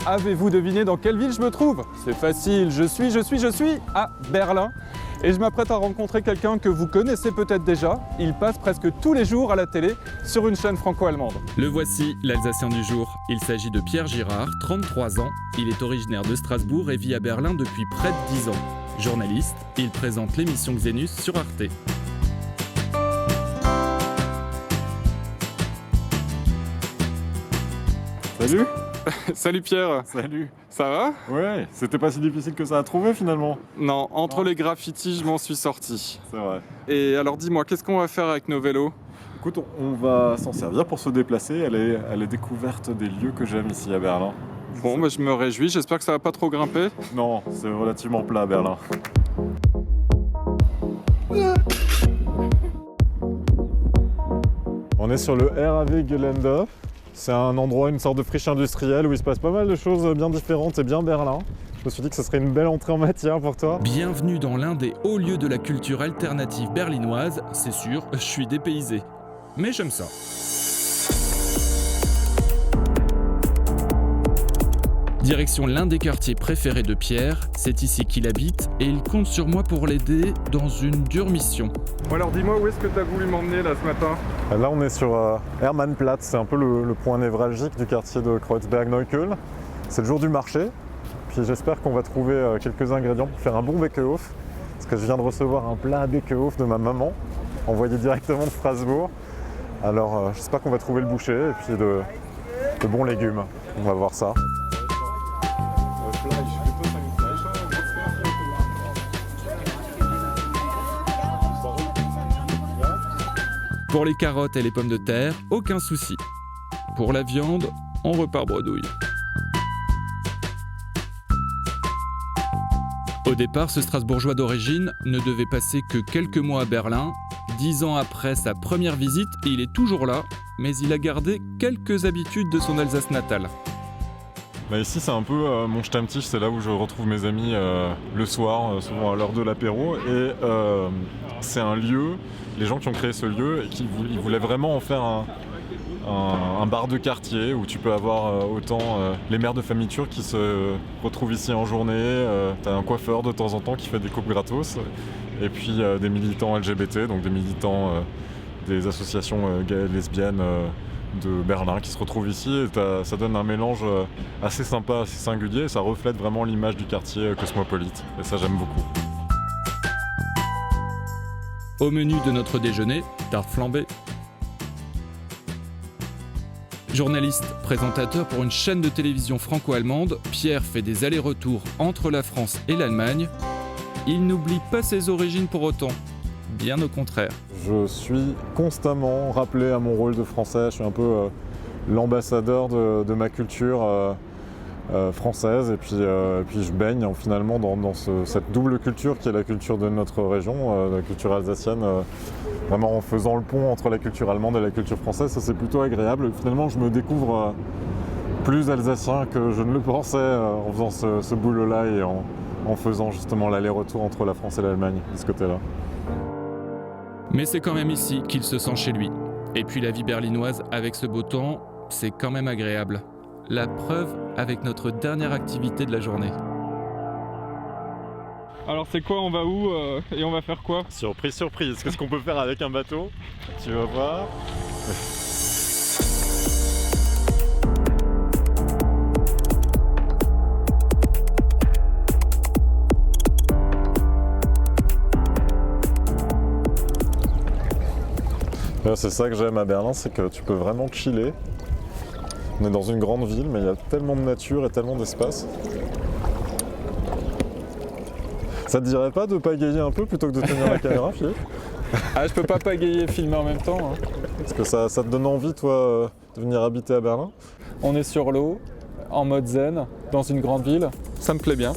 Avez-vous deviné dans quelle ville je me trouve? C'est facile, je suis à Berlin. Et je m'apprête à rencontrer quelqu'un que vous connaissez peut-être déjà. Il passe presque tous les jours à la télé sur une chaîne franco-allemande. Le voici, l'Alsacien du jour. Il s'agit de Pierre Girard, 33 ans. Il est originaire de Strasbourg et vit à Berlin depuis près de 10 ans. Journaliste, il présente l'émission Xenus sur Arte. Salut. Salut Pierre. Salut. Ça va? Ouais, c'était pas si difficile que ça à trouver finalement. Non, entre les graffitis, je m'en suis sorti. C'est vrai. Et alors dis-moi, qu'est-ce qu'on va faire avec nos vélos? Écoute, on va s'en servir pour se déplacer, aller à la découverte des lieux que j'aime ici à Berlin. Bon, bah, je me réjouis, j'espère que ça va pas trop grimper. Non, c'est relativement plat à Berlin. On est sur le RAW Gelände. C'est un endroit, une sorte de friche industrielle où il se passe pas mal de choses bien différentes et bien Berlin. Je me suis dit que ce serait une belle entrée en matière pour toi. Bienvenue dans l'un des hauts lieux de la culture alternative berlinoise. C'est sûr, je suis dépaysé. Mais j'aime ça. Direction l'un des quartiers préférés de Pierre, c'est ici qu'il habite et il compte sur moi pour l'aider dans une dure mission. Bon alors dis-moi, où est-ce que tu as voulu m'emmener là ce matin? Là on est sur Hermannplatz, c'est un peu le point névralgique du quartier de Kreuzberg-Neukölln. C'est le jour du marché, puis j'espère qu'on va trouver quelques ingrédients pour faire un bon Bäckehof. Parce que je viens de recevoir un plat Bäckehof de ma maman, envoyé directement de Strasbourg. Alors j'espère qu'on va trouver le boucher et puis de bons légumes. On va voir ça. Pour les carottes et les pommes de terre, aucun souci. Pour la viande, on repart bredouille. Au départ, ce Strasbourgeois d'origine ne devait passer que quelques mois à Berlin. 10 ans après sa première visite, il est toujours là, mais il a gardé quelques habitudes de son Alsace natale. Bah ici c'est un peu mon Stammtisch, c'est là où je retrouve mes amis le soir, souvent à l'heure de l'apéro. Et c'est un lieu, les gens qui ont créé ce lieu, ils voulaient vraiment en faire un bar de quartier où tu peux avoir autant les mères de famille turques qui se retrouvent ici en journée, t'as un coiffeur de temps en temps qui fait des coupes gratos, et puis des militants LGBT, donc des militants des associations gays, lesbiennes de Berlin qui se retrouvent ici, et ça donne un mélange assez sympa, assez singulier, et ça reflète vraiment l'image du quartier cosmopolite, et ça j'aime beaucoup. Au menu de notre déjeuner, tarte flambée. Journaliste, présentateur pour une chaîne de télévision franco-allemande, Pierre fait des allers-retours entre la France et l'Allemagne. Il n'oublie pas ses origines pour autant, bien au contraire. Je suis constamment rappelé à mon rôle de français, je suis un peu l'ambassadeur de ma culture française, et puis je baigne finalement dans cette double culture qui est la culture de notre région, la culture alsacienne, vraiment en faisant le pont entre la culture allemande et la culture française. Ça c'est plutôt agréable. Finalement je me découvre plus alsacien que je ne le pensais en faisant ce boulot-là et en faisant justement l'aller-retour entre la France et l'Allemagne de ce côté-là. Mais c'est quand même ici qu'il se sent chez lui. Et puis la vie berlinoise avec ce beau temps, c'est quand même agréable. La preuve avec notre dernière activité de la journée. Alors c'est quoi, on va où et on va faire quoi? Surprise, surprise, qu'est-ce qu'on peut faire avec un bateau? Tu vas voir. C'est ça que j'aime à Berlin, c'est que tu peux vraiment chiller. On est dans une grande ville, mais il y a tellement de nature et tellement d'espace. Ça te dirait pas de pagayer un peu plutôt que de tenir la caméra, Philippe? Ah, je peux pas pagayer et filmer en même temps. Hein. Est-ce que ça te donne envie, toi, de venir habiter à Berlin? On est sur l'eau, en mode zen, dans une grande ville. Ça me plaît bien.